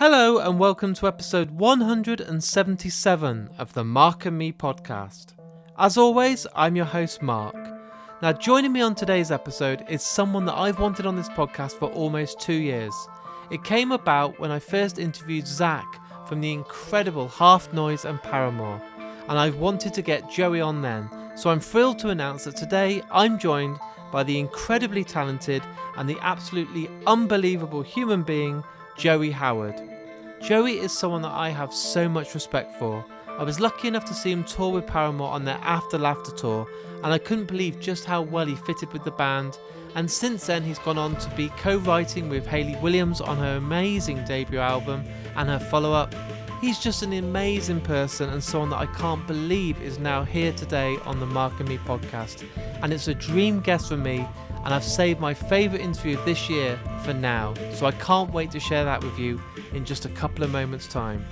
Hello and welcome to episode 177 of the Mark and Me podcast. As always, I'm your host Mark. Now joining me on today's episode is someone that I've wanted on this podcast for almost 2 years. It came about when I first interviewed Zach from the incredible HalfNoise and Paramore, and I've wanted to get Joey on then, so I'm thrilled to announce that today I'm joined by the incredibly talented and the absolutely unbelievable human being, Joey Howard. Joey is someone that I have so much respect for. I was lucky enough to see him tour with Paramore on their After Laughter tour, and I couldn't believe just how well he fitted with the band. And since then he's gone on to be co-writing with Hayley Williams on her amazing debut album and her follow-up. He's just an amazing person and someone that I can't believe is now here today on the Mark and Me podcast. And it's a dream guest for me, and I've saved my favourite interview of this year for now, so I can't wait to share that with you in just a couple of moments' time.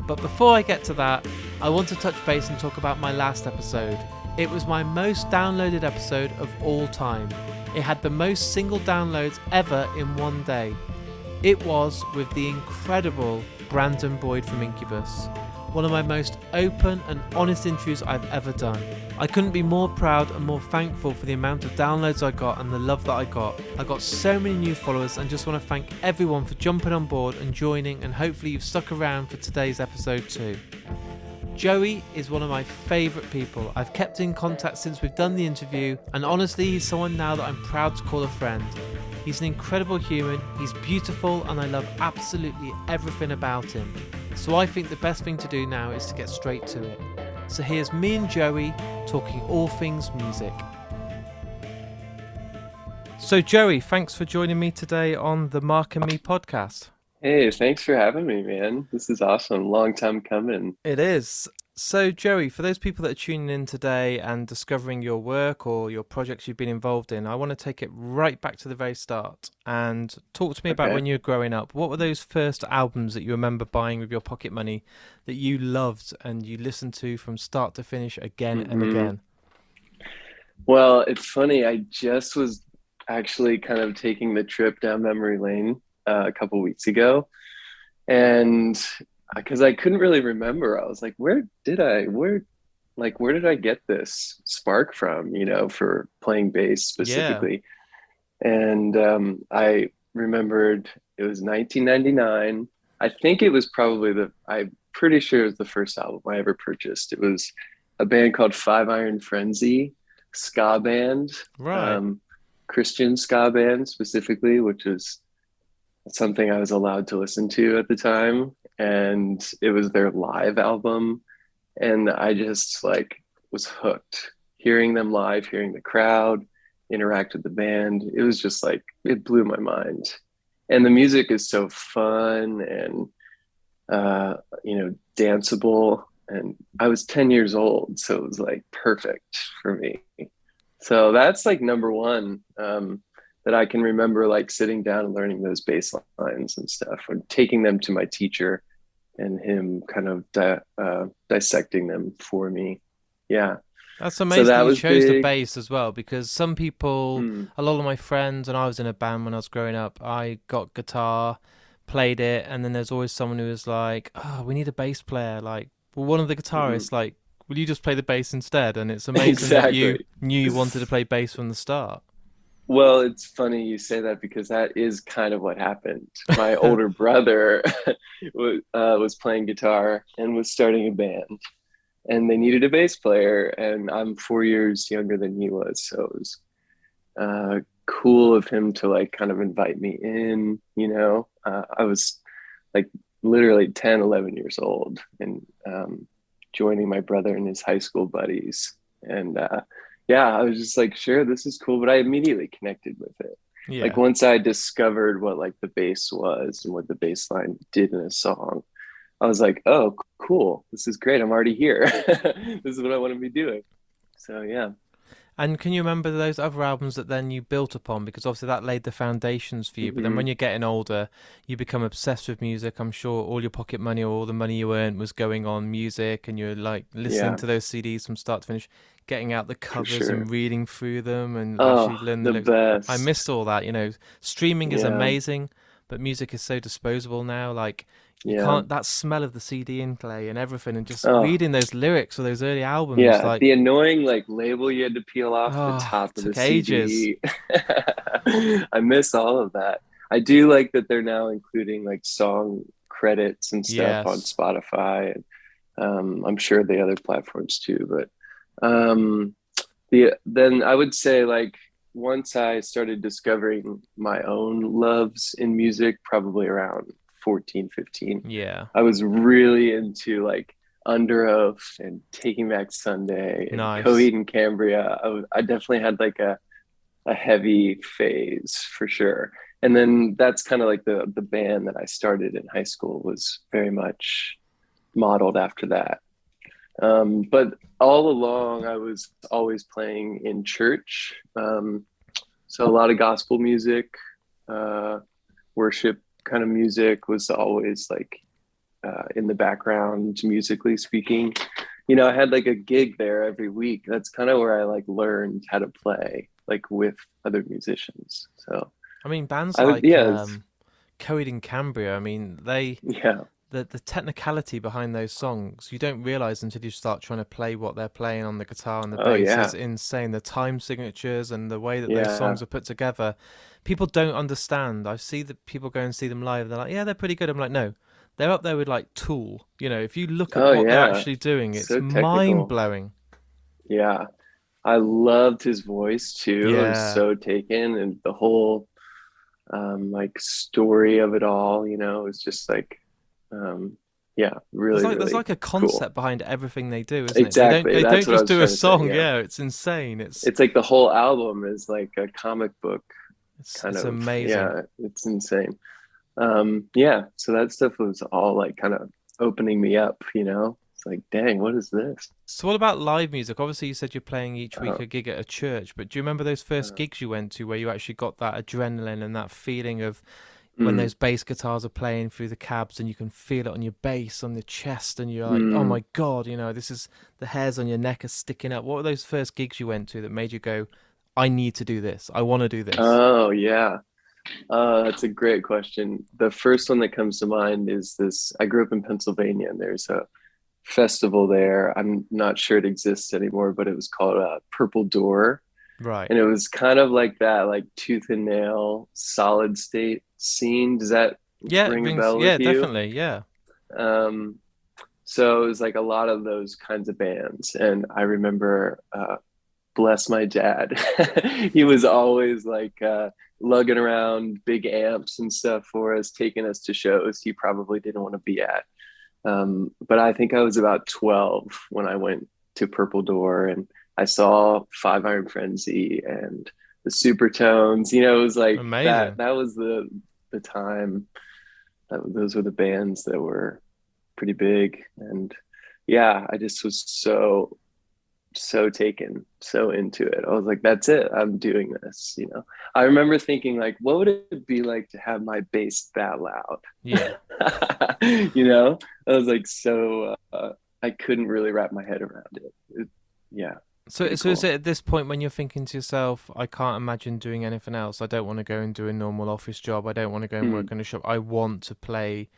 But before I get to that, I want to touch base and talk about my last episode. It was my most downloaded episode of all time. It had the most single downloads ever in one day. It was with the incredible Brandon Boyd from Incubus. One of my most open and honest interviews I've ever done. I couldn't be more proud and more thankful for the amount of downloads I got and the love that I got. I got so many new followers and just want to thank everyone for jumping on board and joining, and hopefully you've stuck around for today's episode too. Joey is one of my favourite people. I've kept in contact since we've done the interview, and honestly he's someone now that I'm proud to call a friend. He's an incredible human, he's beautiful, and I love absolutely everything about him. So I think the best thing to do now is to get straight to it. So here's me and Joey talking all things music. So Joey, thanks for joining me today on the Mark and Me podcast. Hey, thanks for having me, man. This is awesome. Long time coming. It is. So Joey, for those people that are tuning in today and discovering your work or your projects you've been involved in, I want to take it right back to the very start and talk to me about when you were growing up. What were those first albums that you remember buying with your pocket money that you loved and you listened to from start to finish again and again? Well, it's funny. I just was actually kind of taking the trip down memory lane a couple weeks ago, and because I couldn't really remember, I was like, where did I get this spark from, for playing bass specifically? Yeah. And I remembered it was 1999. I think it was probably I'm pretty sure it was the first album I ever purchased. It was a band called Five Iron Frenzy, ska band, right. Christian ska band specifically, which was something I was allowed to listen to at the time. And it was their live album. And I just was hooked. Hearing them live, hearing the crowd interact with the band. It was just it blew my mind. And the music is so fun and, danceable. And I was 10 years old, so it was perfect for me. So that's number one. That I can remember sitting down and learning those bass lines and stuff, and taking them to my teacher and him kind of dissecting them for me. Yeah. That's amazing. So you chose big. The bass as well, because some people, a lot of my friends, and I was in a band when I was growing up, I got guitar, played it, and then there's always someone who is like, oh, we need a bass player. One of the guitarists, will you just play the bass instead? And it's amazing that you knew you wanted to play bass from the start. Well, it's funny you say that, because that is kind of what happened. My older brother was playing guitar and was starting a band, and they needed a bass player, and I'm 4 years younger than he was. So it was cool of him to kind of invite me in, I was literally 10, 11 years old, and joining my brother and his high school buddies. And I was just sure, this is cool. But I immediately connected with it. Yeah. Once I discovered what the bass was and what the bass line did in a song, I was like, oh, cool. This is great. I'm already here. This is what I want to be doing. So, yeah. And can you remember those other albums that then you built upon? Because obviously that laid the foundations for you. But then when you're getting older, you become obsessed with music. I'm sure all your pocket money or all the money you earned was going on music, and you're listening to those CDs from start to finish, getting out the covers and reading through them and actually learning the lyrics. Best. I missed all that. Streaming is amazing, but music is so disposable now. You Yeah. can't, that smell of the CD inlay and everything, and just Oh, reading those lyrics of those early albums, yeah. like, The annoying like label you had to peel off the oh, it top of the took ages. CD. I miss all of that. I do like that they're now including like song credits and stuff on Yes. Spotify, and I'm sure the other platforms too. But then I would say like once I started discovering my own loves in music, probably around 14, 15, Yeah. I was really into like Under Oath and Taking Back Sunday and Nice. Coheed and Cambria. I definitely had like a heavy phase for sure. And then that's kind of like the band that I started in high school was very much modeled after that. But all along, I was always playing in church. So a lot of gospel music, uh, worship kind of music was always like in the background, musically speaking. I had like a gig there every week. That's kind of where I like learned how to play like with other musicians. So I mean, bands I would, like yeah, Coheed and Cambria, I mean, yeah. the technicality behind those songs, you don't realize until you start trying to play what they're playing on the guitar and the Oh bass is yeah, insane. The time signatures and the way that those yeah. songs are put together, people don't understand. I see that people go and see them live. They're like, yeah, they're pretty good. I'm like, no, they're up there with like Tool. If you look at Oh what they're yeah. actually doing, it's So mind technical. blowing. Yeah. I loved his voice too. I was Yeah. so taken, and the whole like story of it all, it's just like yeah, There's really, like there's really like a cool. concept behind everything they do, isn't it? They don't Exactly. they That's don't what I just was do a trying to say. song. Yeah. Yeah, it's insane. It's like the whole album is like a comic book kind It's of, amazing. yeah, it's insane. Yeah, so that stuff was all like kind of opening me up. It's like, dang, what is this? So what about live music? Obviously, you said you're playing each week uh, a gig at a church, but do you remember those first uh, gigs you went to where you actually got that adrenaline and that feeling of when mm, those bass guitars are playing through the cabs and you can feel it on your bass, on the chest, and you're like, oh mm. my God, this is the hairs on your neck are sticking up. What were those first gigs you went to that made you go, I need to do this. I want to do this. Oh yeah. That's a great question. The first one that comes to mind is this. I grew up in Pennsylvania, and there's a festival there. I'm not sure it exists anymore, but it was called Purple Door. Right. And it was kind of like that, like tooth and nail, solid state scene. Does that Yeah, it ring a rings. bell Yeah, with you? definitely. Yeah. Um, so it was like a lot of those kinds of bands. And I remember bless my dad. He was always like lugging around big amps and stuff for us, taking us to shows he probably didn't want to be at. But I think I was about 12 when I went to Purple Door, and I saw Five Iron Frenzy and the Supertones. It was like that. Amazing. That was the time. Those were the bands that were pretty big, and yeah, I just was so taken, so into it. I was like, that's it. I'm doing this. I remember thinking like, what would it be like to have my bass that loud? Yeah. I was like, so I couldn't really wrap my head around it. Yeah, So, pretty so is cool. it at this point when you're thinking to yourself, I can't imagine doing anything else. I don't want to go and do a normal office job. I don't want to go and Mm. work in a shop. I want to play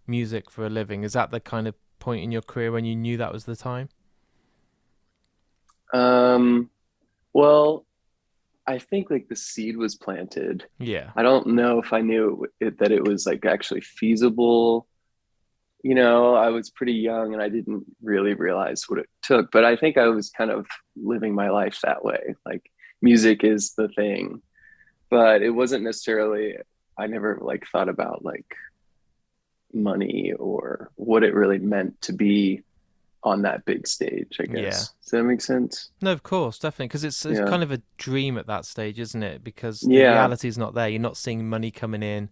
music for a living. Is that the kind of point in your career when you knew that was the time? Um, well, I think like the seed was planted. Yeah. I don't know if I knew that it was like actually feasible. I was pretty young and I didn't really realize what it took, but I think I was kind of living my life that way. Like music is the thing, but it wasn't necessarily, I never like thought about like money or what it really meant to be on that big stage, I Yeah. guess. Does that make sense? No, of course, definitely, because it's Yeah. kind of a dream at that stage, isn't it? Because the Yeah. reality is not there. You're not seeing money coming in.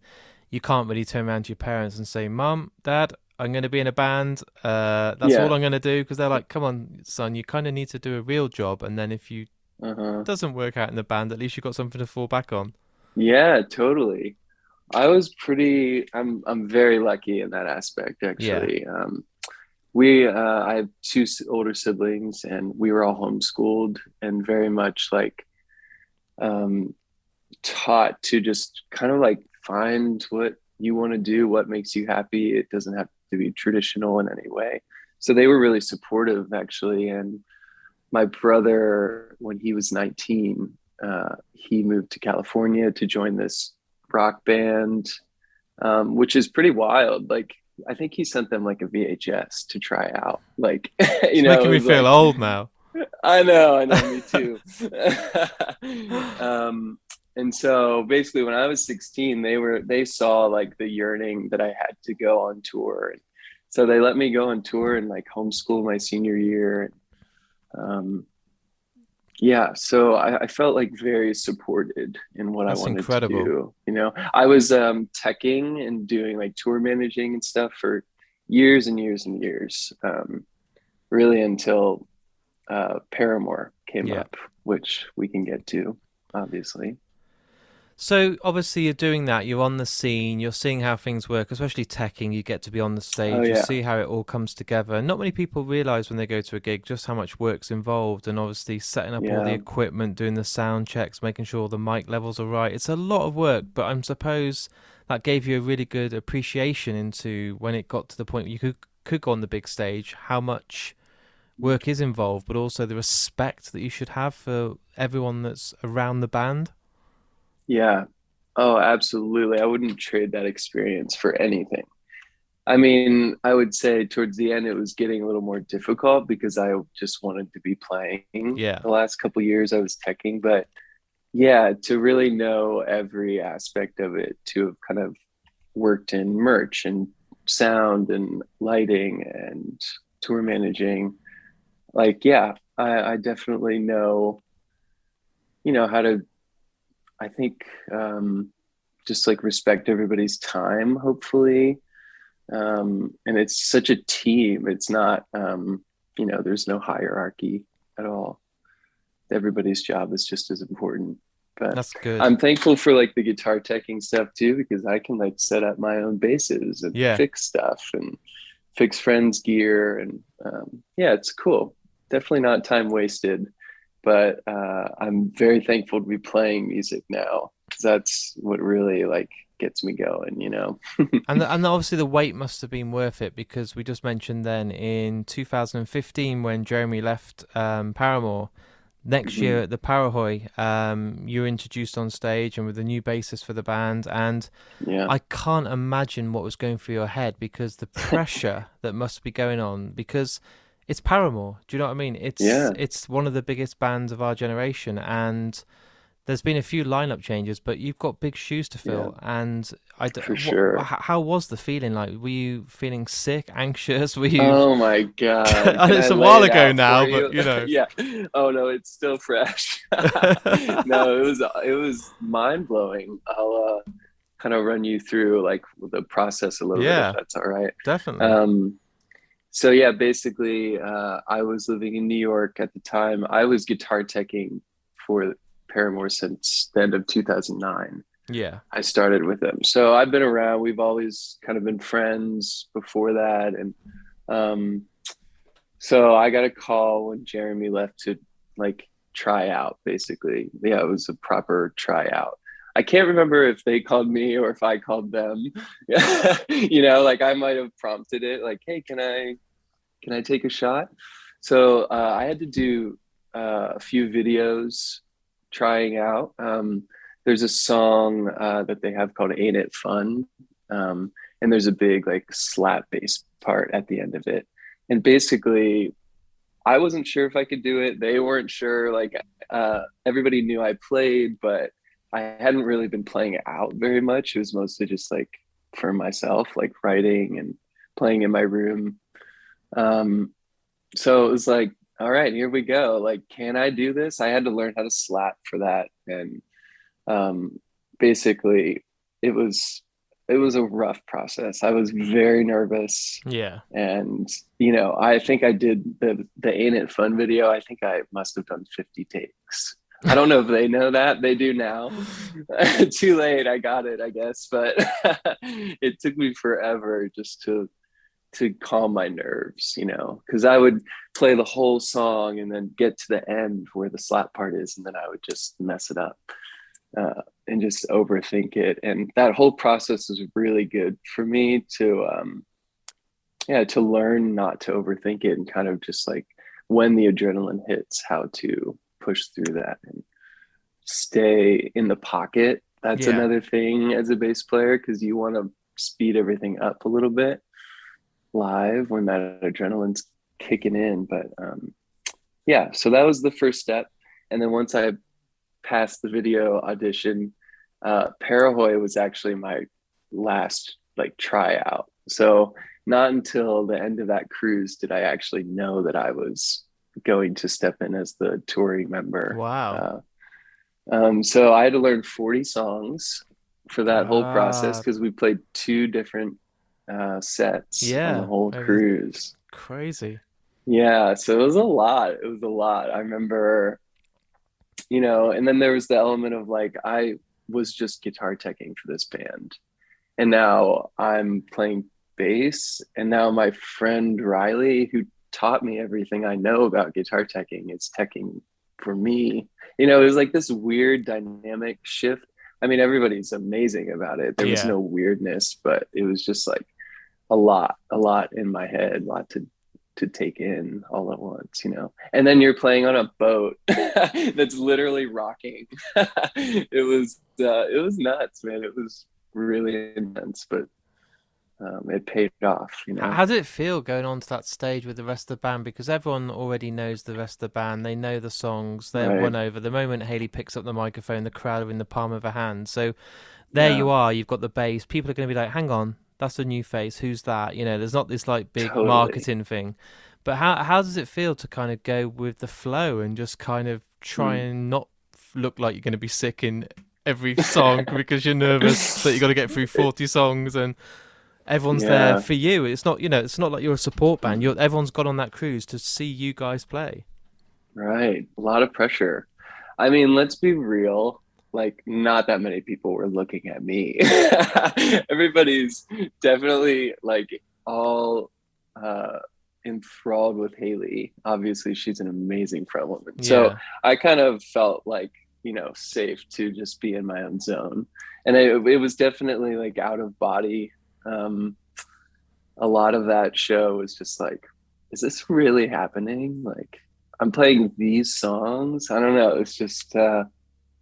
You can't really turn around to your parents and say, "Mom, Dad, I'm going to be in a band. That's all Yeah. I'm going to do." Because they're like, "Come on, son, you kind of need to do a real job, and then if you Uh-huh. doesn't work out in the band, at least you've got something to fall back on." Yeah, totally. I'm very lucky in that aspect, Yeah, actually. I have two older siblings, and we were all homeschooled and very much like um, taught to just kind of like find you want to do, what makes you happy. It doesn't have to be traditional in any way. So they were really supportive, actually. And my brother, when he was 19, he moved to California to join this rock band, which is pretty wild. Like, I think he sent them like a VHS to try out. Like, It's making me feel old now. I know, me too. And so basically when I was 16, they saw like the yearning that I had to go on tour. And so they let me go on tour and like homeschool my senior year. Yeah, so I felt like very supported in what That's I wanted incredible. to do. I was teching and doing like tour managing and stuff for years and years and years, really until Paramore came Yeah. up, which we can get to, obviously. So obviously you're doing that, you're on the scene, you're seeing how things work, especially teching, you get to be on the Oh stage, you yeah, see how it all comes together. And not many people realize when they go to a gig just how much work's involved, and obviously setting up all the yeah, equipment, doing the sound checks, making sure the mic levels are right. It's a lot of work, but I suppose that gave you a really good appreciation into when it got to the point where you could go on the big stage, how much work is involved, but also the respect that you should have for everyone that's around the band. yeah. Oh, absolutely. I wouldn't trade that experience for anything. I mean, I would say towards the end it was getting a little more difficult because I just wanted to be playing. Yeah. The last couple of years I was teching, but yeah, to really know every aspect of it, to have kind of worked in merch and sound and lighting and tour managing, like, yeah, I definitely know, how to, I think, just like respect everybody's time, hopefully. And it's such a team. It's not, there's no hierarchy at all. Everybody's job is just as important. But That's good. I'm thankful for like the guitar teching stuff too, because I can like set up my own basses and Yeah. fix stuff and fix friends' gear. And yeah, it's cool. Definitely not time wasted. But I'm very thankful to be playing music now because that's what really like gets me going. And obviously the wait must have been worth it, because we just mentioned then in 2015 when Jeremy left Paramore, next Mhm. year at the Parahoy, you were introduced on stage and with the new bassist for the band, and Yeah. I can't imagine what was going through your head, because the pressure that must be going on, because it's Paramore. Do you know what I mean? Yeah, It's one of the biggest bands of our generation, and there's been a few lineup changes, but you've got big shoes to yeah, fill. And for sure. how was the feeling like? Were you feling sick, anxious? Were you? Oh my God. Can I It's a lay while it ago out now, for but you? you know. Yeah. Oh no, it's still fresh. No, it was mind blowing. I'll kind of run you through like the process a little bit if Yeah, that's all right. definitely. Um, so yeah, basically, I was living in New York at the time. I was guitar teching for Paramore since the end of 2009. Yeah, I started with them. So I've been around. We've always kind of been friends before that. And um, so I got a call when Jeremy left to like try out, basically. Yeah, it was a proper tryout. I can't remember if they called me or if I called them. Like I might have prompted it, like, hey, can I take a shot? So I had to do a few videos trying out. There's a song that they have called "Ain't It Fun," and there's a big like slap bass part at the end of it. And basically, I wasn't sure if I could do it. They weren't sure. Like everybody knew I played, but I hadn't really been playing it out very much. It was mostly just like for myself, like writing and playing in my room. Um, so it was like, all right, here we go. Like, can I do this? I had to learn how to slap for that. And um, basically it was a rough process. I was very nervous. yeah. And, I think I did the Ain't It Fun video. I think I must have done 50 takes. I don't know if they know that. They do now. Too late. I got it, I guess. But it took me forever just to calm my nerves, because I would play the whole song and then get to the end where the slap part is, and then I would just mess it up. and just overthink it. And that whole process was really good for me to, to learn not to overthink it and kind of just like when the adrenaline hits, how to push through that and stay in the pocket. That's Yeah. another thing as a bass player, because you want to speed everything up a little bit live when that adrenaline's kicking in. But yeah, so that was the first step. And then once I passed the video audition, Parahoy was actually my last like tryout. So not until the end of that cruise did I actually know that I was going to step in as the touring member. Wow. So I had to learn 40 songs for that whole process, God. because we played two different sets on the Yeah. whole cruise. Crazy. Yeah, so it was a lot. It was a lot. I remember, and then there was the element of like, I was just guitar teching for this band. And now I'm playing bass. And now my friend Riley, who taught me everything I know about guitar teching, is teching for me. It was like this weird dynamic shift. I mean, everybody's amazing about it. There was Yeah. no weirdness, but it was just like a lot in my head, a lot to take in all at once, and then you're playing on a boat that's literally rocking. It was nuts, man. It was really intense, but it paid off. How did it feel going on to that stage with the rest of the band? Because everyone already knows the rest of the band. They know the songs. They're Right. won over. The moment Hayley picks up the microphone, the crowd are in the palm of her hand. So there Yeah, you are. You've got the bass. People are going to be like, hang on, that's a new face. Who's that? There's not this like big totally. marketing thing. But how does it feel to kind of go with the flow and just kind of try Mm. and not look like you're going to be sick in every song because you're nervous that you got to get through 40 songs and everyone's there Yeah. for you. It's not, it's not like you're a support band. Everyone's got on that cruise to see you guys play. Right. A lot of pressure. I mean, let's be real. Like, not that many people were looking at me. Everybody's definitely like all enthralled with Hayley. Obviously, she's an amazing front woman. So Yeah. I kind of felt like, safe to just be in my own zone. And it was definitely like out of body. A lot of that show was just like, is this really happening? Like, I'm playing these songs. I don't know. It's just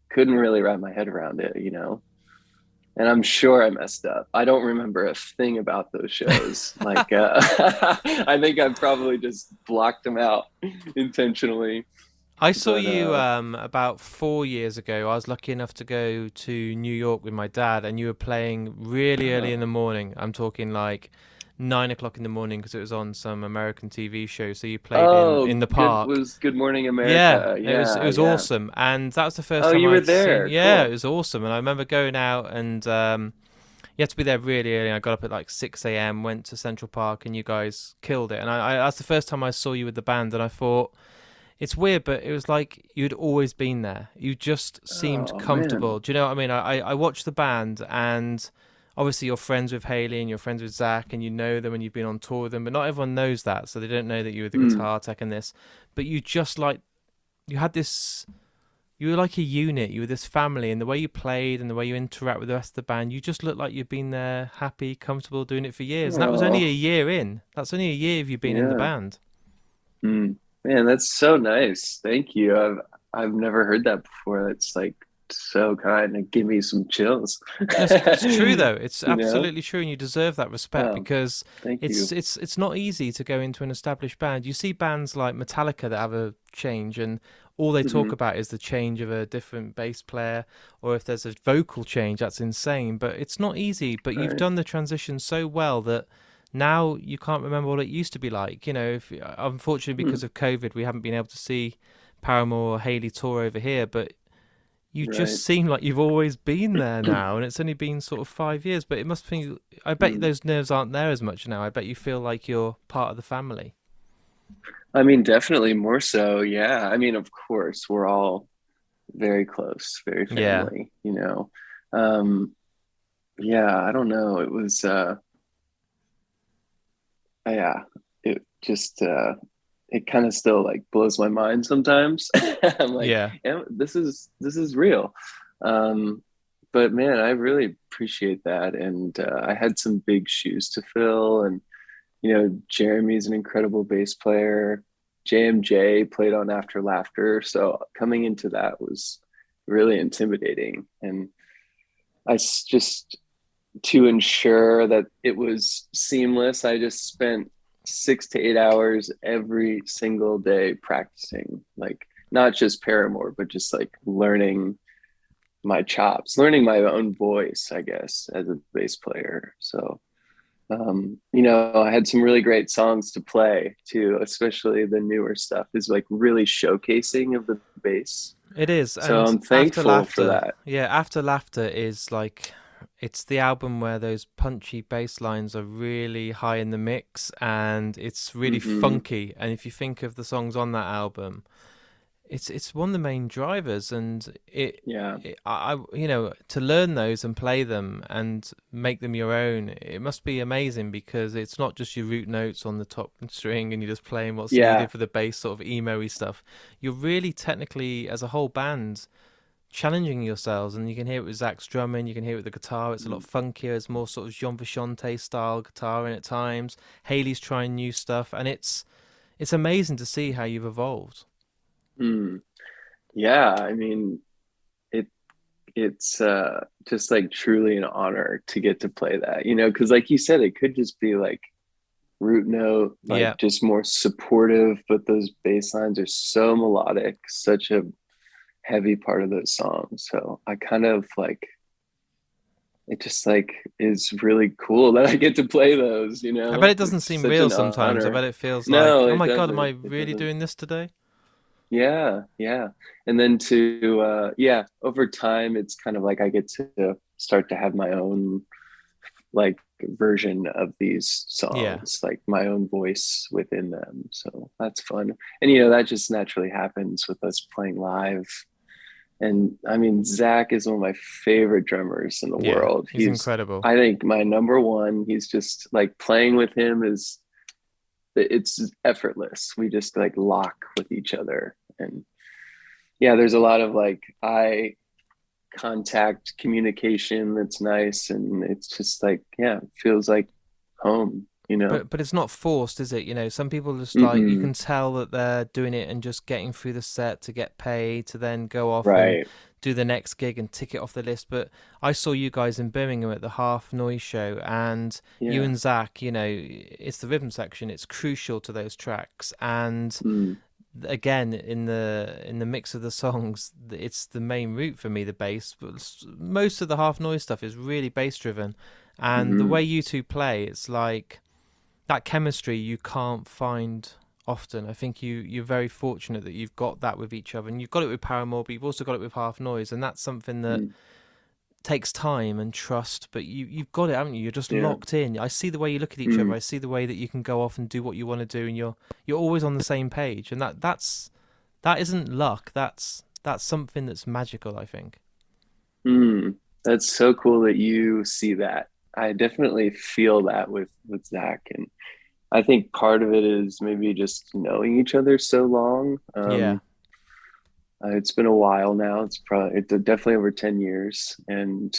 couldn't really wrap my head around it. And I'm sure I messed up. I don't remember a thing about those shows. Like, I think I probably just blocked them out intentionally. I saw But you about 4 years ago. I was lucky enough to go to New York with my dad, and you were playing really early in the morning. I'm talking like 9 o'clock in the morning because it was on some American TV show. So you played in the park. Good Morning Yeah, America. it Yeah, was yeah. awesome, and that was the first Oh, time you were I'd seen. there. Yeah, it Cool. was awesome, and I remember going out and you had to be there really early. I got up at like 6 a.m., went to Central Park, and you guys killed it. And that's the first time I saw you with the band, and I thought it's weird, but it was like you'd always been there. You just seemed Oh man. comfortable. Do you know what I mean? I watched the band, and obviously you're friends with Hayley and you're friends with Zach, and you know them and you've been on tour with them, but not everyone knows that, so they don't know that you were the Mm, guitar tech and this. But you had this. You were like a unit. You were this family, and the way you played and the way you interact with the rest of the band, you just looked like you'd been there, happy, comfortable, doing it for years. And that was only a oh, year in. That's only a year of you being in the yeah. band. Mm. Man, that's so nice. Thank you. I've never heard that before. That's like so kind and give me some chills. No, it's true though. It's You know? absolutely true, and you deserve that respect Oh, because thank it's you. it's it's not easy to go into an established band. You see bands like Metallica that have a change, and all they talk Hmm. about is the change of a different bass player, or if there's a vocal change, that's insane. But it's not easy. But you've Right. done the transition so well that now you can't remember what it used to be like. If unfortunately Hmm. because of COVID, we haven't been able to see Paramore or Hayley tour over here, but you Right. just seem like you've always been there now, and it's only been sort of 5 years. But it must be. I bet Hmm. those nerves aren't there as much now. I bet you feel like you're part of the family. I mean, definitely more so. Yeah. I mean, of course, we're all very close, very Yeah, family. Um, yeah, I don't know. It was yeah, it just it kind of still like blows my mind sometimes. I'm like, yeah. yeah, this is real. Um, but man, I really appreciate that. And I had some big shoes to fill. And, Jeremy's an incredible bass player. JMJ played on After Laughter. So coming into that was really intimidating. And just to ensure that it was seamless, I just spent 6 to 8 hours every single day practicing, like not just Paramore, but just like learning my chops, learning my own voice, I guess, as a bass player. So, I had some really great songs to play too, especially the newer stuff is like really showcasing of the bass. It is, So and I'm thankful for that. After Laughter is like, it's the album where those punchy bass lines are really high in the mix, and it's really Hmm. funky. And if you think of the songs on that album, it's one of the main drivers, and Yeah. to learn those and play them and make them your own, it must be amazing, because it's not just your root notes on the top string and you're just playing what's Yeah. needed for the bass sort of emo-y stuff. You're really technically, as a whole band, challenging yourselves, and you can hear it with Zach's drumming, you can hear it with the guitar. It's a lot funkier. It's more sort of Jean Vachante style guitar in at times. Hayley's trying new stuff, and it's amazing to see how you've evolved. Mm. Yeah. I mean, it it's just like truly an honor to get to play that, because like you said, it could just be like root note, like Yeah. just more supportive, but those bass lines are so melodic, such a heavy part of those songs. So I kind of like it just like is really cool that I get to play those, I bet it doesn't It's seem such real an sometimes. I honor. bet it feels like, No, oh it my God, am I doesn't. It really doesn't. doing this today? Yeah, yeah. And then over time it's kind of like I get to start to have my own like version of these Yeah. songs, like my own voice within them. So that's fun. And that just naturally happens with us playing live. And I mean, Zach is one of my favorite drummers in the Yeah. world. He's incredible. I think, my number one. He's just like playing with him it's effortless. We just like lock with each other. And yeah, there's a lot of like eye contact communication that's nice. And it's just like, yeah, it feels like home. But it's not forced, is it? Some people just like, you Mm-mm. can tell that they're doing it and just getting through the set to get paid to then go off and Right. do the next gig and tick it off the list. But I saw you guys in Birmingham at the HalfNoise show, and you Yeah. and Zach, it's the rhythm section. It's crucial to those tracks, and Mm. again, in the mix of the songs, it's the main route for me, the bass. But most of the HalfNoise stuff is really bass driven, and the way Mm-hmm. you two play, it's like that chemistry you can't find often. I think you're very fortunate that you've got that with each other, and you've got it with Paramore, but you've also got it with HalfNoise, and that's something that Mm. takes time and trust. But you've got it, haven't you? You're just Yeah. locked in. I see the way you look at each other. Mm. I see the way that you can go off and do what you want to do, and you're always on the same page. And that isn't luck. That's something that's magical, I think. Mm. That's so cool that you see that. I definitely feel that with Zach, and I think part of it is maybe just knowing each other so long. Yeah. It's been a while now. It's definitely over 10 years, and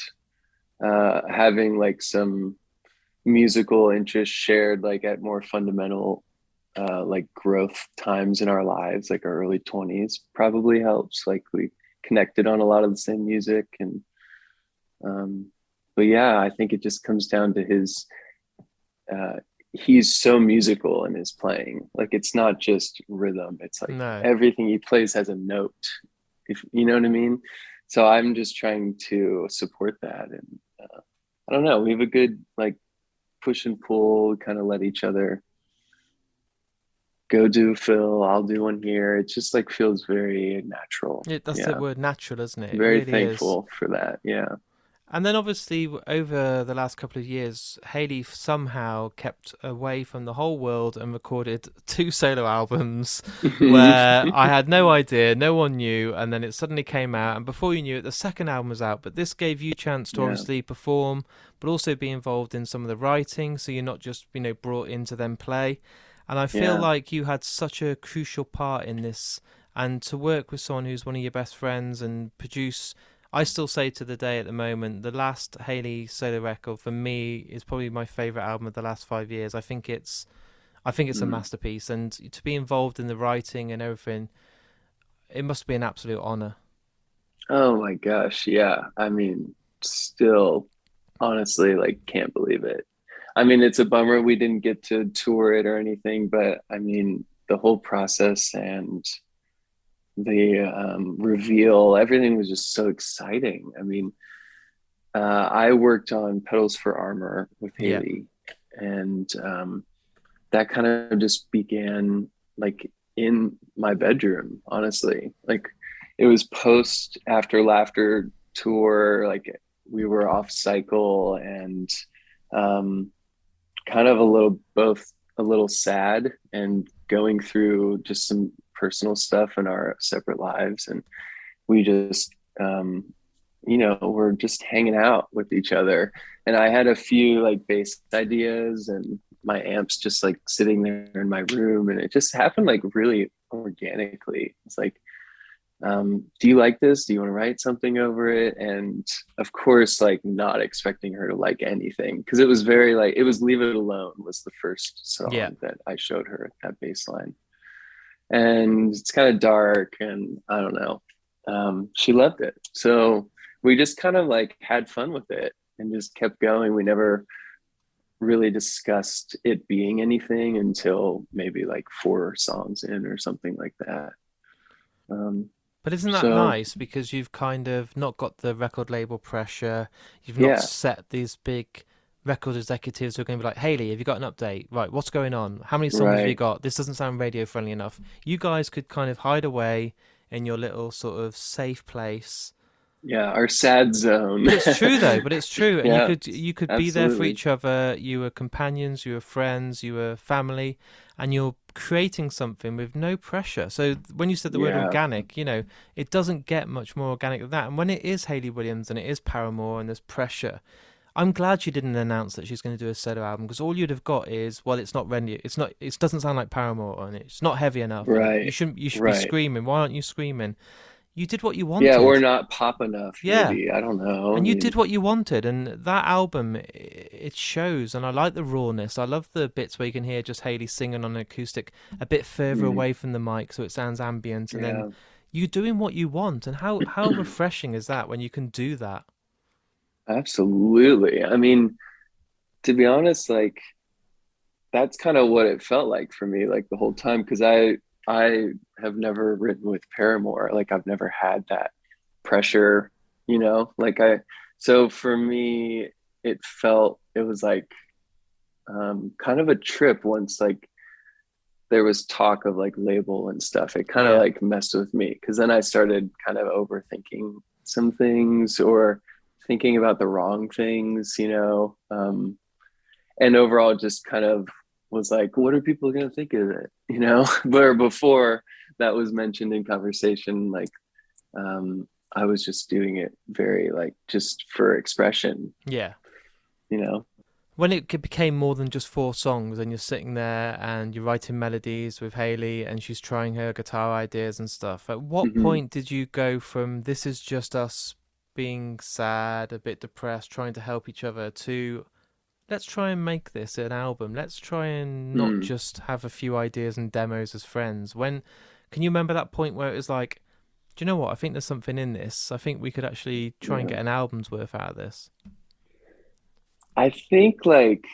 having like some musical interests shared, like at more fundamental, like growth times in our lives, like our early 20s, probably helps. Like we connected on a lot of the same music, and um, but yeah, I think it just comes down to uh, he's so musical in his playing. Like it's not just rhythm. It's like No. everything he plays has a note, if you know what I mean. So I'm just trying to support that. And I don't know, we have a good like push and pull, kind of let each other go do Phil, I'll do one here. It just like feels very natural. That's the Yeah. word, natural, isn't it? It Very really is. thankful for that. Yeah. And then obviously over the last couple of years, Hayley somehow kept away from the whole world and recorded two solo albums where I had no idea, no one knew, and then it suddenly came out, and before you knew it, the second album was out. But this gave you a chance to Yeah. obviously perform, but also be involved in some of the writing, so you're not just, brought in to then play. And I feel Yeah. like you had such a crucial part in this, and to work with someone who's one of your best friends and produce I still say to the day at the moment, the last Hayley solo record for me is probably my favorite album of the last 5 years. I think it's a Mm. masterpiece, and to be involved in the writing and everything, it must be an absolute honor. Oh my gosh, yeah. I mean, still, honestly, like, can't believe it. I mean, it's a bummer we didn't get to tour it or anything, but I mean, the whole process and the reveal, everything was just so exciting. I mean, I worked on Petals for Armor with Yeah. Hayley, and that kind of just began like in my bedroom, honestly. Like, it was post After Laughter tour, like we were off cycle, and um, kind of a little, both a little sad and going through just some personal stuff in our separate lives. And we just, we're just hanging out with each other. And I had a few like bass ideas, and my amps just like sitting there in my room. And it just happened like really organically. It's like, do you like this? Do you want to write something over it? And of course, like, not expecting her to like anything, because it was very like, it was Leave It Alone was the first Yeah. song that I showed her, that bass line. And it's kind of dark, and I don't know. She loved it. So we just kind of like had fun with it and just kept going. We never really discussed it being anything until maybe like 4 songs in or something like that. Um, But isn't that so nice because you've kind of not got the record label pressure, you've not yeah, set these big record executives who are going to be like, Hayley, have you got an update? Right, what's going on? How many songs have you right. got? This doesn't sound radio friendly enough. You guys could kind of hide away in your little sort of safe place. Yeah, our sad zone. But it's true though, but it's true. And you Yeah, could be there for absolutely. each other. You were companions, you were friends, you were family, and you're creating something with no pressure. So when you said the word Yeah. organic, it doesn't get much more organic than that. And when it is Hayley Williams and it is Paramore and there's pressure, I'm glad she didn't announce that she's going to do a solo album, because all you'd have got is, well, it's not ready. It's not. It doesn't sound like Paramore, and it's not heavy enough, and you Right. shouldn't. You should be Right. screaming. Why aren't you screaming? You did what you Yeah, or wanted. not pop enough, Yeah. maybe. I don't know. I And you mean, did what you wanted, and that album, it shows. And I like the rawness. I love the bits where you can hear just Hayley singing on an acoustic a bit further mm, away from the mic, so it sounds ambient. And then yeah. you doing what you want. And how refreshing is that when you can do that? Absolutely. I mean, to be honest, like, that's kind of what it felt like for me, like, the whole time, because I have never written with Paramore. Like, I've never had that pressure, like, so for me, it was like, kind of a trip once, like, there was talk of like label and stuff. It kind of Yeah. like messed with me, because then I started kind of overthinking some things, or thinking about the wrong things, and overall just kind of was like, what are people going to think of it? Where before that was mentioned in conversation, like, I was just doing it very like just for expression, Yeah. you know? When became more than just 4 songs, and you're sitting there and you're writing melodies with Hayley, and she's trying her guitar ideas and stuff. At what Mm-hmm. point did you go from this is just us being sad, a bit depressed, trying to help each other, to let's try and make this an album. Let's try and not Mm, just have a few ideas and demos as friends. When can you remember that point where it was like, do you know what? I think there's something in this. I think we could actually try and yeah. get an album's worth out of this. I think like,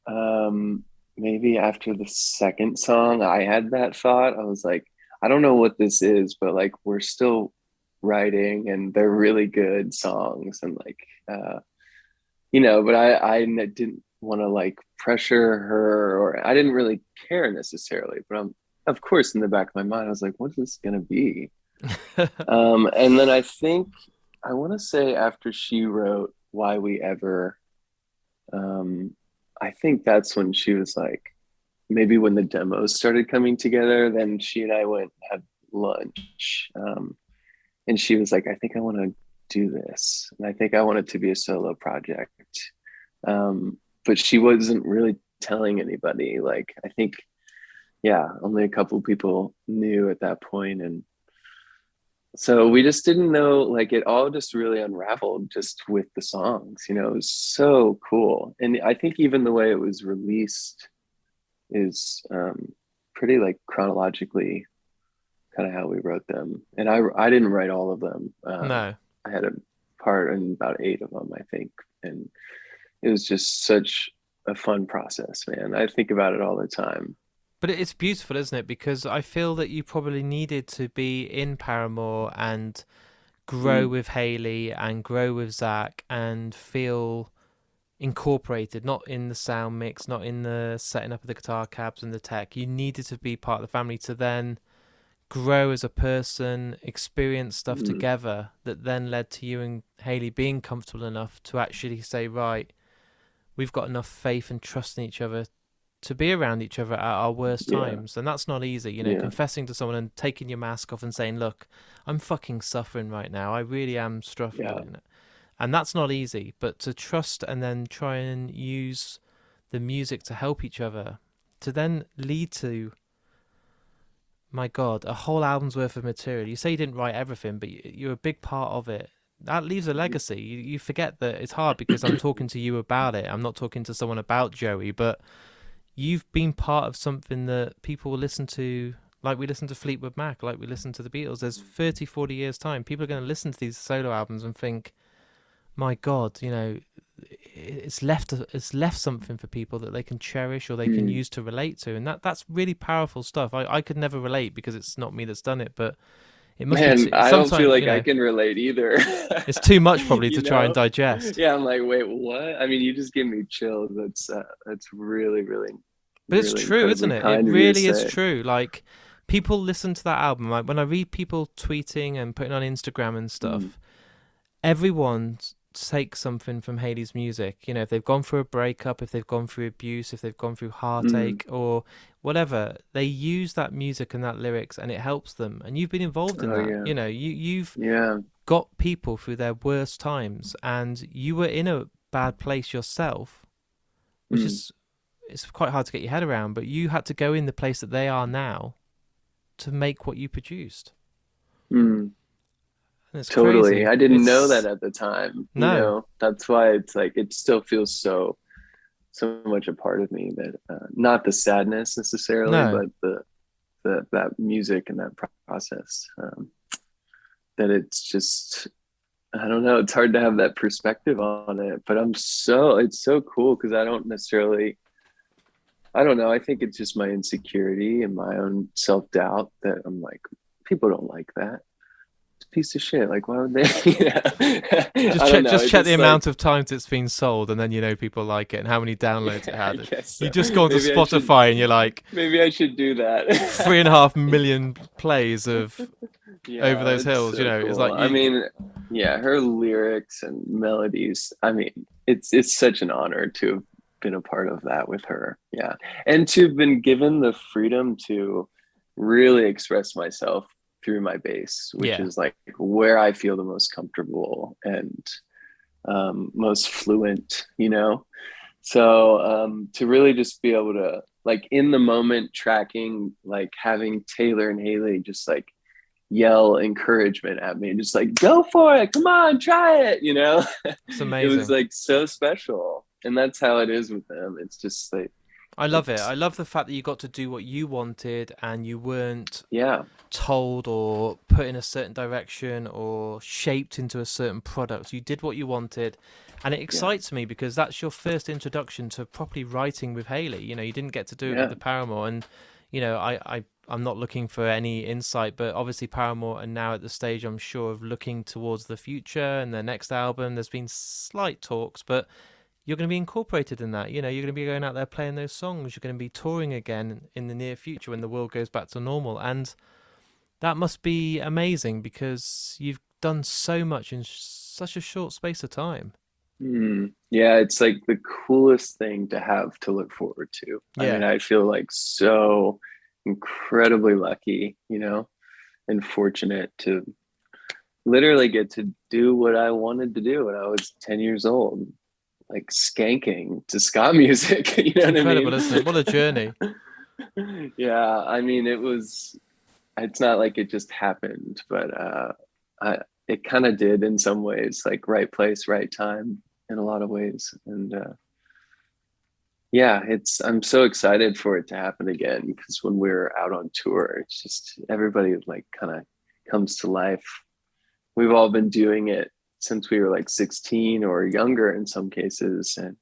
um, maybe after the second song, I had that thought. I was like, I don't know what this is, but like, we're still writing, and they're really good songs, and like, but I didn't want to like pressure her, or I didn't really care necessarily. But of course, in the back of my mind, I was like, what's this gonna be? And then I think, I want to say, after she wrote Why We Ever, um, I think that's when she was like, maybe when the demos started coming together, then she and I went and had lunch. And she was like, I think I want to do this. And I think I want it to be a solo project. But she wasn't really telling anybody. Like, I think, yeah, only a couple people knew at that point. And So we just didn't know, like it all just really unraveled just with the songs, it was so cool. And I think even the way it was released is pretty like chronologically kind of how we wrote them. And I didn't write all of them. No. I had a part in about 8 of them, I think. And it was just such a fun process, man. I think about it all the time. But it's beautiful, isn't it? Because I feel that you probably needed to be in Paramore and grow Mm, with Hayley and grow with Zach and feel incorporated, not in the sound mix, not in the setting up of the guitar cabs and the tech. You needed to be part of the family to then grow as a person, experience stuff mm, together that then led to you and Hayley being comfortable enough to actually say, right, we've got enough faith and trust in each other to be around each other at our worst yeah, times. And that's not easy, yeah, confessing to someone and taking your mask off and saying, look, I'm fucking suffering right now. I really am yeah. struggling. And that's not easy, but to trust and then try and use the music to help each other, to then lead to, my God, a whole album's worth of material. You say you didn't write everything, but you're a big part of it. That leaves a legacy. You forget that it's hard because I'm talking to you about it. I'm not talking to someone about Joey, but you've been part of something that people will listen to, like we listen to Fleetwood Mac, like we listen to the Beatles. There's 30, 40 years' time. People are going to listen to these solo albums and think, my God, it's left something for people that they can cherish or they can Mm. use to relate to, and that's really powerful stuff. I could never relate because it's not me that's done it, but it must be Man, I don't feel sometimes like I can relate either. it's too much probably You to try and know? digest. Yeah, I'm like, wait, what? I mean, you just give me chills. That's really, really, But it's really true, isn't incredibly it? It kind of you to really is say. true. Like, people listen to that album. Like, when I read people tweeting and putting on Instagram and Mm, stuff, everyone takes something from Hayley's music. If they've gone through a breakup, if they've gone through abuse, if they've gone through mm. heartache or whatever, they use that music and that lyrics and it helps them. And you've been involved in Oh that. yeah, You've yeah. got people through their worst times and you were in a bad place yourself, which Mm, is it's quite hard to get your head around, but you had to go in the place that they are now to make what you produced. mm. And it's Totally. crazy. I didn't know that It's at the time, no, That's why it's like it still feels so much a part of me that not the sadness necessarily, no. but the that music and that process. That it's just I don't know, it's hard to have that perspective on it, but it's so cool because I don't know, I think it's just my insecurity and my own self-doubt that I'm like, people don't like that. It's a piece of shit. Like, why would they? Just I don't check, know. just It's check the just like, amount of times it's been sold, and then people like it and how many downloads it yeah, I had. guess You so. just go onto Maybe I should, Spotify and you're like maybe I should do that. 3.5 million plays of Over Yeah, Those it's Hills. so It's cool. like I you. mean, yeah, her lyrics and melodies. I mean, it's such an honor to have been a part of that with her. Yeah. And to have been given the freedom to really express myself through my bass, which Yeah, is like where I feel the most comfortable and most fluent. So to really just be able to like in the moment tracking, like having Taylor and Hayley just like yell encouragement at me, just like go for it, come on, try it. it's It was amazing. like so special, and that's how it is with them. It's just like I love it. it's I love the fact that you got to do what you wanted and you weren't yeah, told or put in a certain direction or shaped into a certain product. You did what you wanted, and it yeah, excites me because that's your first introduction to properly writing with Hayley. You didn't get to do it with yeah, the Paramore, and I'm not looking for any insight, but obviously Paramore are now at the stage, I'm sure, of looking towards the future and their next album. There's been slight talks, but you're going to be incorporated in that. You're going to be going out there playing those songs. You're going to be touring again in the near future when the world goes back to normal. And that must be amazing because you've done so much in such a short space of time. yeah. It's like the coolest thing to have to look forward to. I mean, Yeah. I feel like so incredibly lucky, and fortunate to literally get to do what I wanted to do when I was 10 years old, like skanking to ska music. You know It's what I incredible, mean? isn't it? What a journey. Yeah, I mean, it was, it's not like it just happened, but it kind of did in some ways, like right place, right time in a lot of ways. And yeah, I'm so excited for it to happen again, because when we're out on tour, it's just everybody like kind of comes to life. We've all been doing it since we were like 16 or younger in some cases. And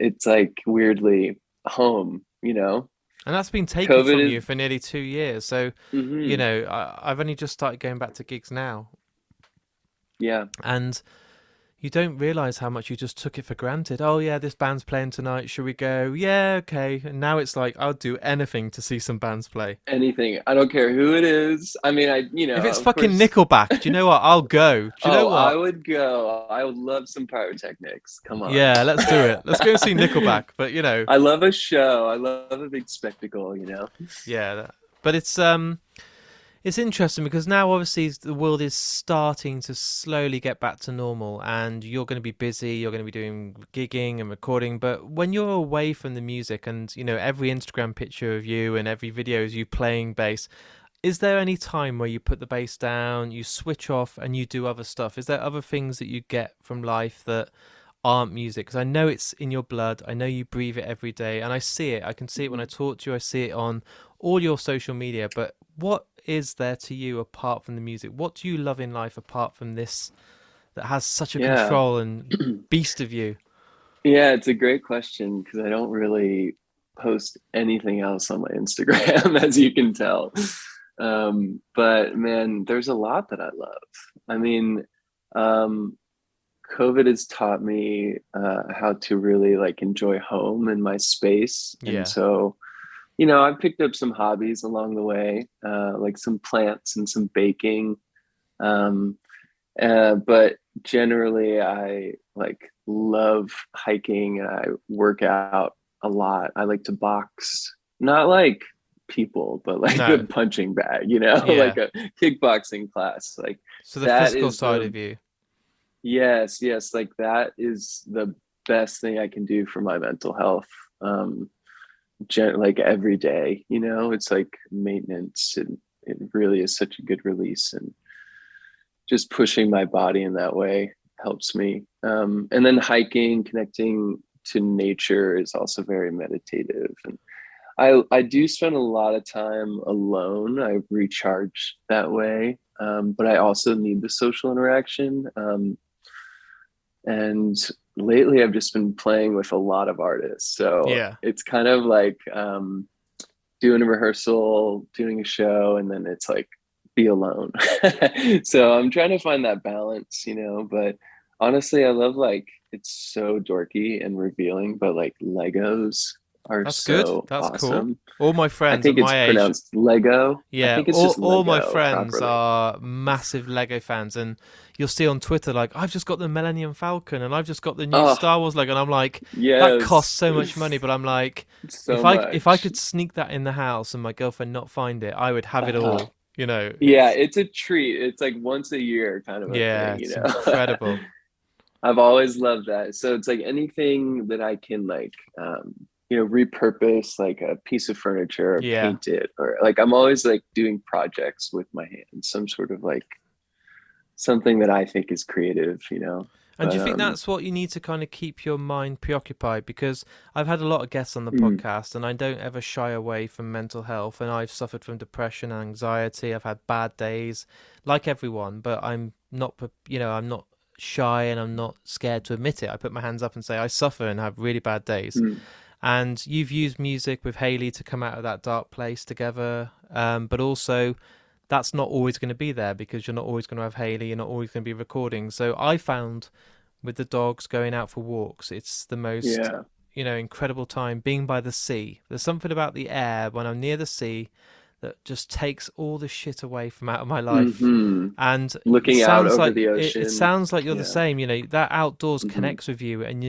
it's like weirdly home, you know? And that's been taken COVID from is, you for nearly 2 years. So, you mhm, know, I've only just started going back to gigs now. yeah. And you don't realize how much you just took it for granted. Oh, yeah, this band's playing tonight. Should we go? Yeah, okay. And now it's like, I'll do anything to see some bands play. Anything. I don't care who it is. I mean, If it's of fucking course. Nickelback, do you know what? I'll go. Do you know Oh, I what? would go. I would love some pyrotechnics. Come on. Yeah, let's do it. Let's go see Nickelback. But, you know, I love a show. I love a big spectacle, you know? yeah. But it's interesting because now obviously the world is starting to slowly get back to normal, and you're going to be busy, you're going to be doing gigging and recording, but when you're away from the music and, you know, every Instagram picture of you and every video is you playing bass, is there any time where you put the bass down, you switch off and you do other stuff? Is there other things that you get from life that aren't music? Because I know it's in your blood, I know you breathe it every day, and I see it. I can see it when I talk to you, I see it on all your social media. But what is there to you apart from the music? What do you love in life apart from this that has such a Yeah. control and beast of you? Yeah, it's a great question, because I don't really post anything else on my Instagram, as you can tell. But man, there's a lot that I love. I mean, um, COVID has taught me how to really like enjoy home and my space. And Yeah. so, I've picked up some hobbies along the way, like some plants and some baking. Um, but generally, I like love hiking. I work out a lot. I like to box, not like people, but like a No. punching bag, Yeah. like a kickboxing class. Like So the that physical is side of you. yes, yes, like that is the best thing I can do for my mental health. Like every day, it's like maintenance, and it really is such a good release. And just pushing my body in that way helps me. And then hiking, connecting to nature is also very meditative. And I do spend a lot of time alone. I recharge that way. But I also need the social interaction. And lately I've just been playing with a lot of artists. So Yeah. it's kind of like doing a rehearsal, doing a show, and then it's like be alone. So I'm trying to find that balance, but honestly, I love like it's so dorky and revealing, but like Legos are That's good. so That's cool. awesome. All my I friends at think it's my age, pronounced Lego. I yeah, think it's just all my Lego friends properly. are massive Lego fans, and you'll see on Twitter like, I've just got the Millennium Falcon and I've just got the new Oh, Star Wars Lego, and I'm like, that costs yes. so much money, but I'm like, So if I much. could sneak that in the house and my girlfriend not find it, I would have it all. You know, Yeah, it's it's a treat. It's like once a year kind of a yeah, thing, it's incredible. I've always loved that. So it's like anything that I can like repurpose, like a piece of furniture or Yeah. paint it, or like I'm always like doing projects with my hands, some sort of like something that I think is creative. And do But you think that's what you need to kind of keep your mind preoccupied? Because I've had a lot of guests on the mm, podcast, and I don't ever shy away from mental health. And I've suffered from depression and anxiety. I've had bad days, like everyone. But I'm not, I'm not shy, and I'm not scared to admit it. I put my hands up and say I suffer and have really bad days. mm, And you've used music with Hayley to come out of that dark place together, but also that's not always going to be there because you're not always going to have Hayley, you're not always going to be recording. So I found with the dogs going out for walks, it's the most, yeah, incredible time being by the sea. There's something about the air when I'm near the sea that just takes all the shit away from out of my life. hmm And it looking out sounds over like the it ocean. sounds like you're the Yeah. same. That outdoors Hmm. connects with you, and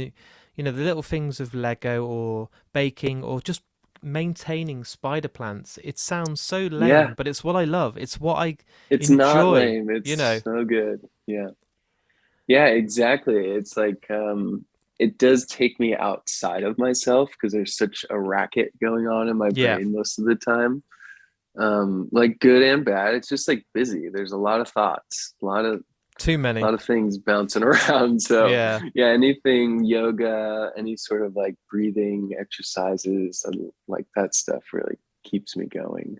the little things of Lego or baking or just maintaining spider plants. It sounds so Yeah, lame, but it's what I love. It's what I it's not enjoy. lame. It's You know, so good. Yeah. Yeah, exactly. It's like it does take me outside of myself because there's such a racket going on in my yeah, brain most of the time. Like good and bad. It's just like busy. There's a lot of thoughts, Too a many. lot of things bouncing around. So Yeah. yeah, anything yoga, any sort of like breathing exercises, and like that stuff really keeps me going.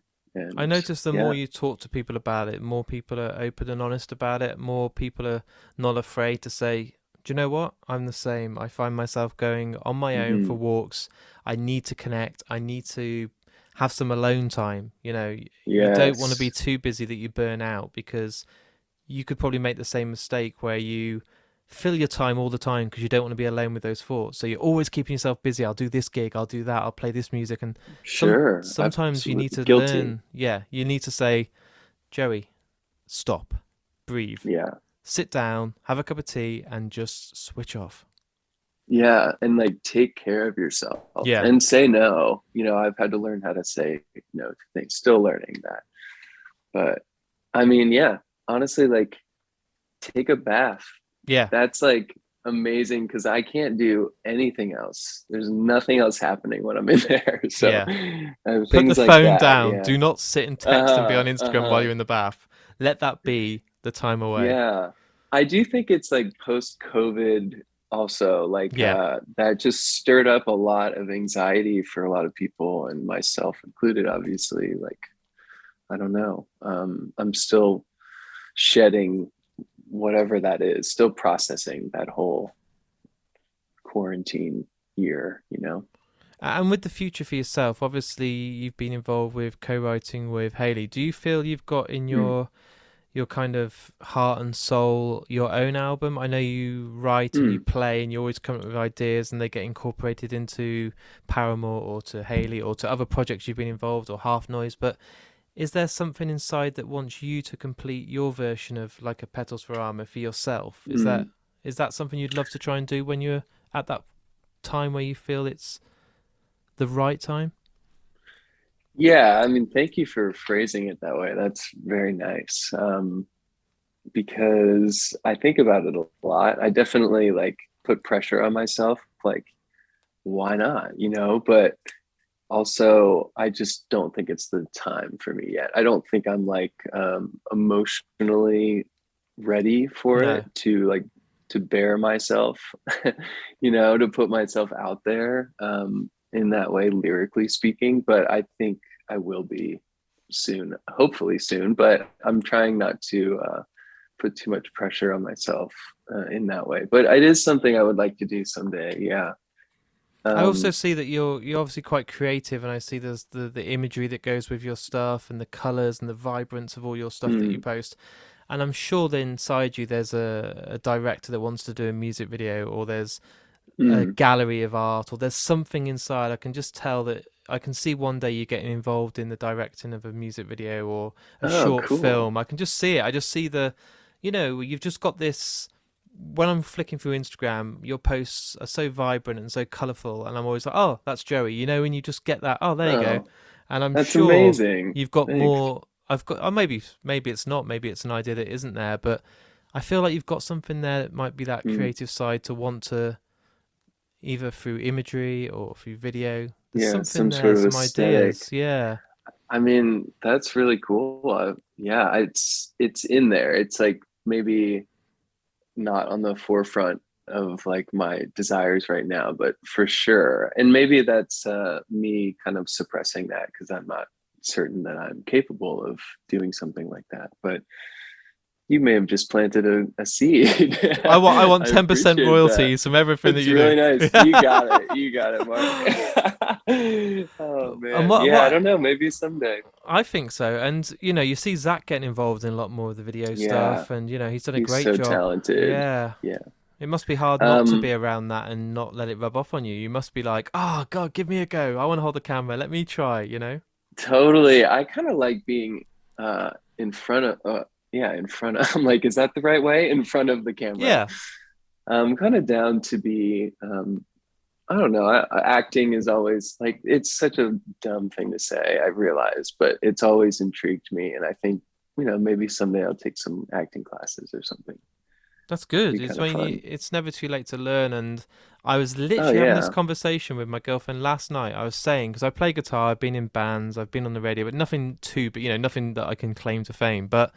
I And notice the more yeah, you talk to people about it, more people are open and honest about it. More people are not afraid to say, "Do you know what? I'm the same. I find myself going on my own for hmm, walks. I need to connect. I need to have some alone time. You don't want to be yes, too busy that you burn out, because you could probably make the same mistake where you fill your time all the time because you don't want to be alone with those thoughts. So you're always keeping yourself busy. I'll do this gig, I'll do that, I'll play this music. And sure, sometimes you need absolutely to guilty. learn. Yeah, you need to say, Joey, stop, breathe, Yeah, sit down, have a cup of tea, and just switch off. yeah, and like take care of yourself Yeah, and say no. I've had to learn how to say no to things. Still learning that, but I mean, yeah, honestly, like take a bath. yeah. That's like amazing because I can't do anything else. There's nothing else happening when I'm in there. So Yeah. Put the things like phone that. down. Yeah. Do not sit and text and be on Uh-huh. Instagram while Uh-huh. you're in the bath. Let that be the time away. Yeah. I do think it's like post COVID also like Yeah. that just stirred up a lot of anxiety for a lot of people and myself included, obviously. Like, I don't know. I'm still shedding whatever that is, still processing that whole quarantine year. And with the future for yourself, obviously you've been involved with co-writing with Hayley. Do you feel you've got in Mm, your kind of heart and soul your own album? I know you write and you mm, play and you always come up with ideas and they get incorporated into Paramore or to Hayley or to other projects you've been involved, or HalfNoise, but is there something inside that wants you to complete your version of like a Petals for Armor for yourself? mm. Is that something you'd love to try and do when you're at that time where you feel it's the right time? Yeah, I mean, thank you for phrasing it that way. That's very nice. Because I think about it a lot. I definitely like put pressure on myself, like, why not, But also, I just don't think it's the time for me yet. I don't think I'm like emotionally ready for it No. to bear myself, to put myself out there in that way, lyrically speaking. But I think I will be soon, hopefully soon. But I'm trying not to put too much pressure on myself in that way. But it is something I would like to do someday. Yeah. I also Um, see that you're obviously quite creative, and I see there's the imagery that goes with your stuff and the colors and the vibrance of all your stuff that you mm, post. And I'm sure that inside you there's a director that wants to do a music video, or there's a mm. gallery of art, or there's something inside. I can just tell that. I can see one day you getting involved in the directing of a music video or a Oh, short cool. film. I can just see it. I just see you've just got this. When I'm flicking through Instagram, your posts are so vibrant and so colourful, and I'm always like, oh, that's Joey. When you just get that, oh, there you go. Oh, And I'm that's sure amazing. you've got Thanks. more. I've got, or maybe it's not. Maybe it's an idea that isn't there, but I feel like you've got something there that might be that Mm, creative side to want to, either through imagery or through video. There's yeah, something some there, sort of some aesthetic. ideas. Yeah. I mean, that's really cool. Yeah, it's in there. It's like maybe not on the forefront of like my desires right now, but for sure. And maybe that's me kind of suppressing that because I'm not certain that I'm capable of doing something like that. But you may have just planted a seed. I want I 10% appreciate that. royalties from everything that It's you do. really nice. You got it. You got it, Mark. Oh And man. what Yeah, I what don't know. Maybe someday. I think so. And you see Zach getting involved in a lot more of the video Yeah, stuff, and he's done a he's great so job. talented. Yeah. Yeah. It must be hard not to be Um, around that and not let it rub off on you. You must be like, oh God, give me a go. I want to hold the camera. Let me try. totally. I kind of like being in front of yeah, in front of I'm like, is that the right way? In front of the camera. Yeah. I'm kind of down to be I don't know. Acting is always like it's such a dumb thing to say, I realize, but it's always intrigued me and I think, maybe someday I'll take some acting classes or something. That's good. Be It's kind of when fun. it's never too late to learn. And I was Oh literally having this yeah. conversation with my girlfriend last night. I was saying, because I play guitar, I've been in bands, I've been on the radio, but nothing too, but nothing that I can claim to fame. But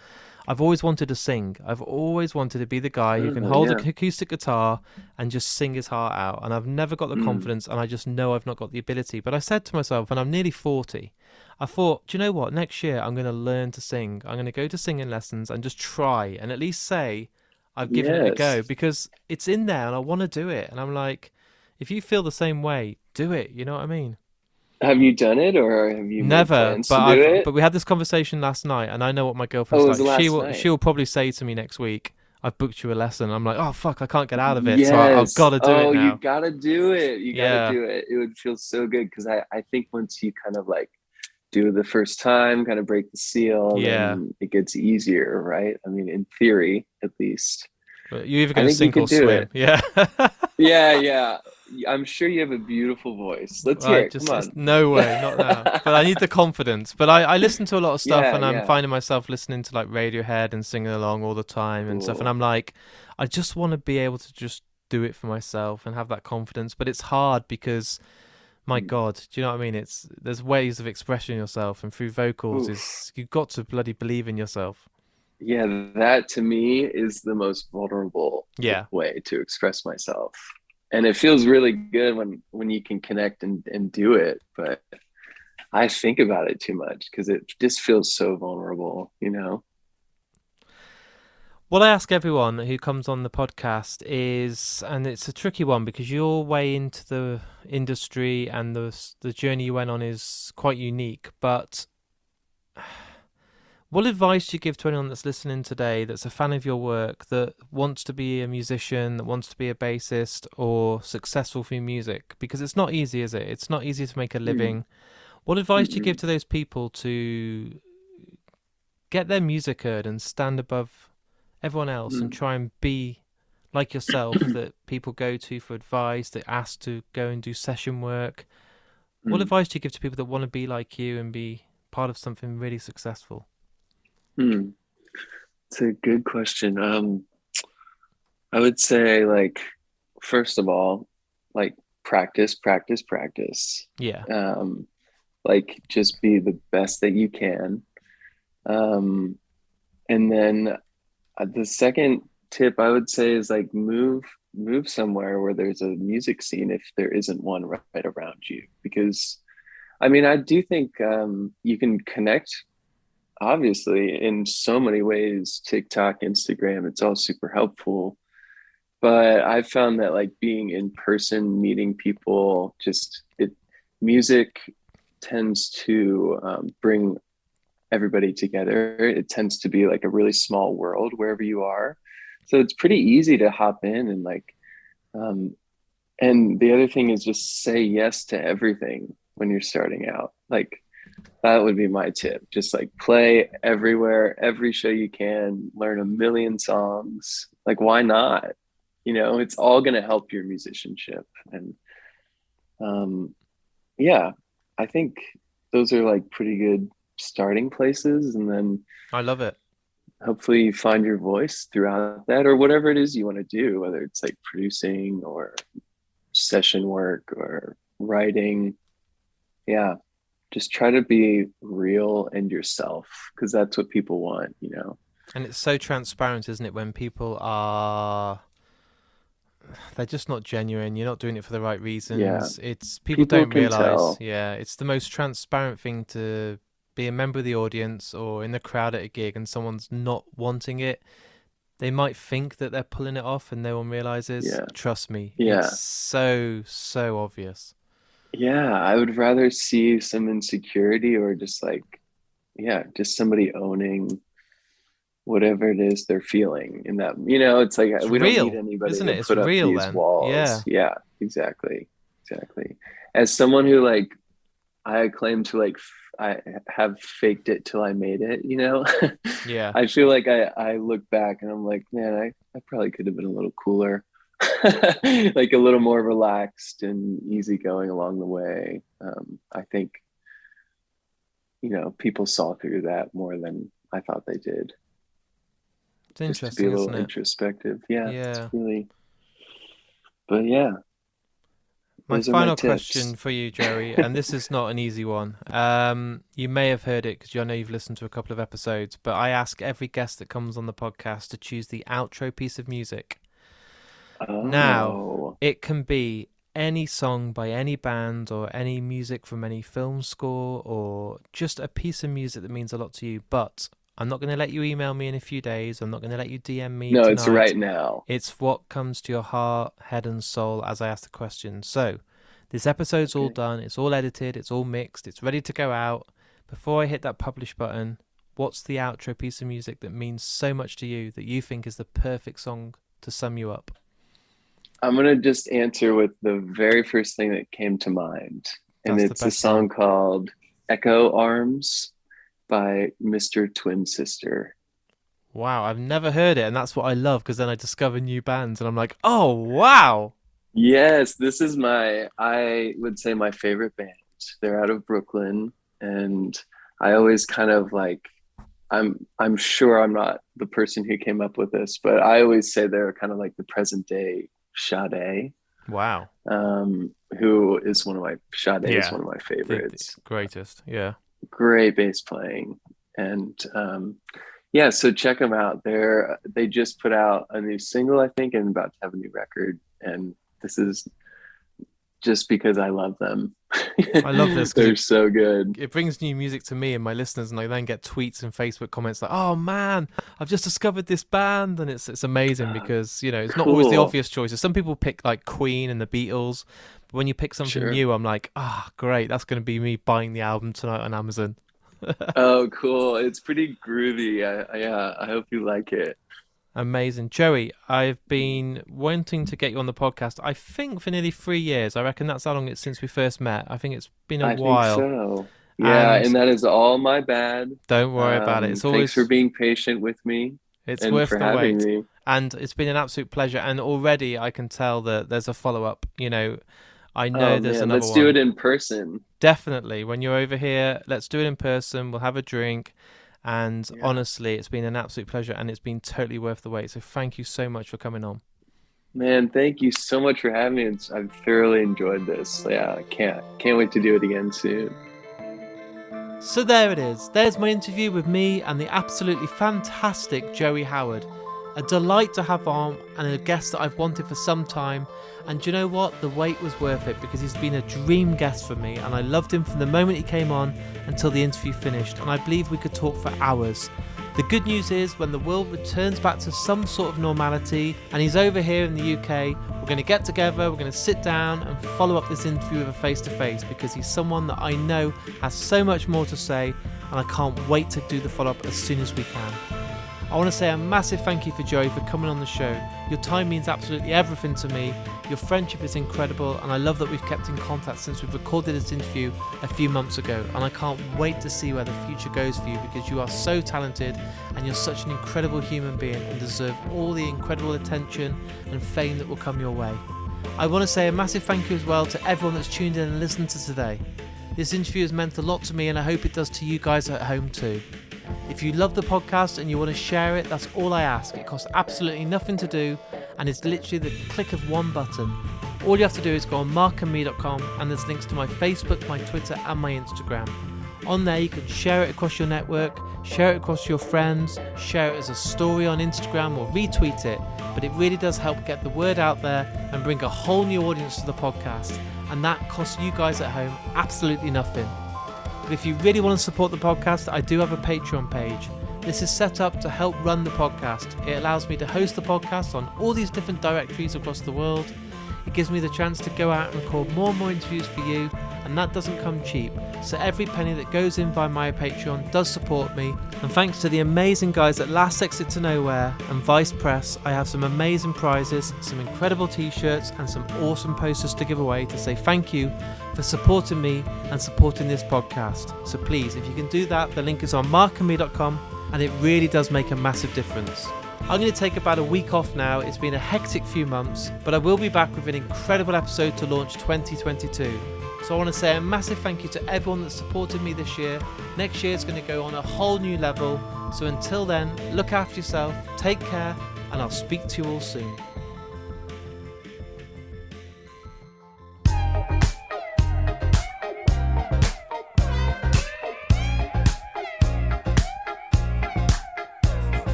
I've always wanted to sing. I've always wanted to be the guy who can Oh hold yeah. an acoustic guitar and just sing his heart out. And I've never got the Mm. confidence, and I just know I've not got the ability. But I said to myself, when I'm nearly 40, I thought, do you know what? Next year, I'm going to learn to sing. I'm going to go to singing lessons and just try and at least say, I've given it a Yes. go because it's in there and I want to do it. And I'm like, if you feel the same way, do it. You know what I mean? Have you done it, or have you made Never, plans to do it? but we had this conversation last night, and I know what my Oh, girlfriend's it was like. last night. She'll probably say to me next week, "I've booked you a lesson." I'm like, "Oh fuck, I can't get out of it, so I've Yes. got to do it Oh, you now." gotta do it. You gotta Yeah, do it. It would feel so good because I think once you kind of like do it the first time, kind of break the seal, yeah. then it gets easier, right? I mean, in theory, at least. But you're either I gonna think you sink or could do swim. it. Yeah. Yeah, yeah. I'm sure you have a beautiful voice. Let's hear I it. Come just, it's on. no way, not now. But I need the confidence. But I listen to a lot of stuff, Yeah, and I'm yeah. finding myself listening to like Radiohead and singing along all the time and stuff. And Cool. I'm like, I just want to be able to just do it for myself and have that confidence. But it's hard because, my Mm. God, do you know what I mean? There's ways of expressing yourself, and through vocals Oof. is you've got to bloody believe in yourself. Yeah, that to me is the most vulnerable Yeah. way to express myself. And it feels really good when you can connect and do it. But I think about it too much because it just feels so vulnerable, you know? What I ask everyone who comes on the podcast is, and it's a tricky one because your way into the industry and the journey you went on is quite unique. But what advice do you give to anyone that's listening today that's a fan of your work, that wants to be a musician, that wants to be a bassist or successful through music? Because it's not easy, is it? It's not easy to make a Mm, living. What advice do you give mm-mm, to those people to get their music heard and stand above everyone else and mm. try and be like yourself, that people go to for advice, that ask to go and do session work? What Mm, advice do you give to people that want to be like you and be part of something really successful? mm. It's a good question. I would say like first of all, like practice, practice, practice. Yeah. Um, like just be the best that you can. Um, and then the second tip I would say is like move somewhere where there's a music scene if there isn't one right around you. Because I mean, I do think you can connect obviously in so many ways. TikTok, Instagram, it's all super helpful. But I've found that like being in person, meeting people, just it music tends to bring everybody together. It tends to be like a really small world wherever you are. So it's pretty easy to hop in and like, um, and the other thing is just say yes to everything when you're starting out. Like that would be my tip. Just like play everywhere, every show you can, learn a million songs. Like, why not? You know, it's all going to help your musicianship. And um, yeah, I think those are like pretty good starting places. And then I love it. hopefully you find your voice throughout that or whatever it is you want to do, whether it's like producing or session work or writing. Yeah, just try to be real and yourself because that's what people want, you know? And it's so transparent, isn't it, when people are, they're just not genuine. You're not doing it for the right Yeah, reasons. It's people people don't can realize. tell. Yeah, it's the most transparent thing to be a member of the audience or in the crowd at a gig and someone's not wanting it. They might think that they're pulling it off and no one realizes. Yeah, Trust me, it's yeah, so obvious. yeah. I would rather see some insecurity or just like, yeah, just somebody owning whatever it is they're feeling in that, you know, it's like It's we don't need real, anybody isn't to it? It's put up real these then. walls. Yeah, Yeah, exactly. Exactly. As someone who like I claim to like I have faked it till I made it, you know. yeah. I feel like I look back and I'm like, man, I probably could have been a little cooler. Like a little more relaxed and easygoing along the way. I think, you know, people saw through that more than I thought they did. It's just to be interesting, a little isn't it? introspective. Yeah, Yeah. it's really. But yeah, My those are my final tips. question for you, Joey, and this is not an easy one. You may have heard it because I know you've listened to a couple of episodes, but I ask every guest that comes on the podcast to choose the outro piece of music. Now, Oh, it can be any song by any band or any music from any film score or just a piece of music that means a lot to you, but I'm not going to let you email me in a few days. I'm not going to let you DM me no, tonight. it's right now. It's what comes to your heart, head, and soul as I ask the question. So, this episode's all done. It's all edited. It's all mixed. It's ready to go out. Before I hit that publish button, what's the outro piece of music that means so much to you that you think is the perfect song to sum you up? I'm going to just answer with the very first thing that came to mind. And That's it's a song called Echo Arms by Mr. Twin Sister. Wow, I've never heard it, and that's what I love, because then I discover new bands, and I'm like, oh, wow! Yes, this is I would say my favorite band. They're out of Brooklyn, and I always kind of like, I'm sure I'm not the person who came up with this, but I always say they're kind of like the present day Sade. Wow. Who is one of my is one of my favorites. The greatest, yeah. Great bass playing. And yeah, so check them out. They just put out a new single, I think, and about to have a new record. And this is just because I love them. I love this. They're so good. It brings new music to me and my listeners, and I then get tweets and Facebook comments like, "Oh man, I've just discovered this band," and it's amazing because it's not always the obvious choices. Some people pick like Queen and the Beatles, but when you pick something new, I'm like, great, that's going to be me buying the album tonight on Amazon. Oh, cool! It's pretty groovy. I hope you like it. Amazing. Joey, I've been wanting to get you on the podcast, I think, for nearly 3 years. I reckon that's how long it's since we first met. I think it's been a while. I think so. Yeah, and that is all my bad. Don't worry about it. It's always... Thanks for being patient with me. It's worth the wait. Me. And it's been an absolute pleasure. And already I can tell that there's a follow-up. I know there's another one. Let's do it in person. Definitely. When you're over here, let's do it in person. We'll have a drink. And honestly, it's been an absolute pleasure, and it's been totally worth the wait. So thank you so much for coming on. Man, thank you so much for having me. I've thoroughly enjoyed this. Yeah, I can't wait to do it again soon. So there it is. There's my interview with me and the absolutely fantastic Joey Howard. A delight to have on, and a guest that I've wanted for some time. And do you know what? The wait was worth it, because he's been a dream guest for me, and I loved him from the moment he came on until the interview finished, and I believe we could talk for hours. The good news is, when the world returns back to some sort of normality and he's over here in the UK, we're going to get together, we're going to sit down and follow up this interview with a face-to-face, because he's someone that I know has so much more to say, and I can't wait to do the follow-up as soon as we can. I want to say a massive thank you for Joey for coming on the show. Your time means absolutely everything to me. Your friendship is incredible, and I love that we've kept in contact since we've recorded this interview a few months ago, and I can't wait to see where the future goes for you, because you are so talented and you're such an incredible human being and deserve all the incredible attention and fame that will come your way. I want to say a massive thank you as well to everyone that's tuned in and listened to today. This interview has meant a lot to me, and I hope it does to you guys at home too. If you love the podcast and you want to share it, that's all I ask. It costs absolutely nothing to do, and it's literally the click of one button. All you have to do is go on markandme.com, and there's links to my Facebook, my Twitter and my Instagram. On there you can share it across your network, share it across your friends, share it as a story on Instagram or retweet it, but it really does help get the word out there and bring a whole new audience to the podcast, and that costs you guys at home absolutely nothing. But if you really want to support the podcast, I do have a Patreon page. This is set up to help run the podcast. It allows me to host the podcast on all these different directories across the world. It gives me the chance to go out and record more and more interviews for you, and that doesn't come cheap. So every penny that goes in via my Patreon does support me. And thanks to the amazing guys at Last Exit to Nowhere and Vice Press, I have some amazing prizes, some incredible t-shirts and some awesome posters to give away to say thank you for supporting me and supporting this podcast. So please, if you can do that, the link is on markandme.com, and it really does make a massive difference. I'm going to take about a week off now. It's been a hectic few months, but I will be back with an incredible episode to launch 2022. So I want to say a massive thank you to everyone that supported me this year. Next year is going to go on a whole new level. So until then, look after yourself, take care, and I'll speak to you all soon.